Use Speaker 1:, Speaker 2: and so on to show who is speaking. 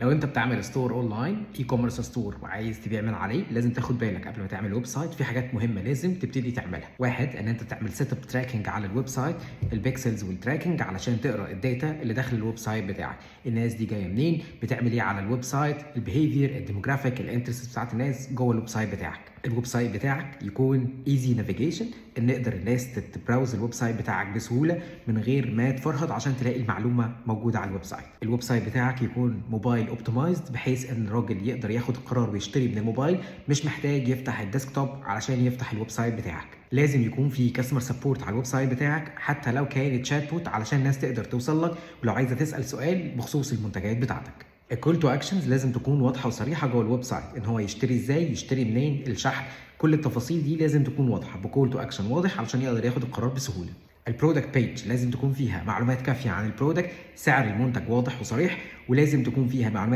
Speaker 1: لو انت بتعمل ستور اونلاين اي كوميرس ستور وعايز تبيع من عليه، لازم تاخد بالك قبل ما تعمل ويب سايت في حاجات مهمه لازم تبتدي تعملها. واحد، ان انت تعمل سيت اب تراكنج على الويب سايت، البيكسلز والتراكنج علشان تقرا الداتا اللي داخل الويب سايت بتاعك. الناس دي جايه منين، بتعمل ايه على الويب سايت، البيهيفير، الديموغرافيك، الانترست بتاعت الناس جوه الويب سايت بتاعك. الويب سايت بتاعك يكون ايزي نافيجيشن، ان نقدر الناس تبراوز الويب سايت بتاعك بسهوله من غير ما تفرهد عشان تلاقي المعلومه موجوده على الويب سايت. الويب سايت بتاعك يكون موبايل اوبتمايزد، بحيث ان الراجل يقدر ياخد القرار ويشتري من الموبايل، مش محتاج يفتح الديسكتوب علشان يفتح الويب سايت بتاعك. لازم يكون في كاستمر سبورت على الويب سايت بتاعك، حتى لو كان تشات بوت، علشان الناس تقدر توصل لك ولو عايزه تسال سؤال بخصوص المنتجات بتاعتك. الكول تو اكشنز لازم تكون واضحه وصريحه جوه الويب سايت، ان هو يشتري ازاي، يشتري منين، الشحن، كل التفاصيل دي لازم تكون واضحه بكول تو اكشن واضح علشان يقدر ياخد القرار بسهوله. البرودكت بيج لازم تكون فيها معلومات كافيه عن البرودكت، سعر المنتج واضح وصريح، ولازم تكون فيها معلومات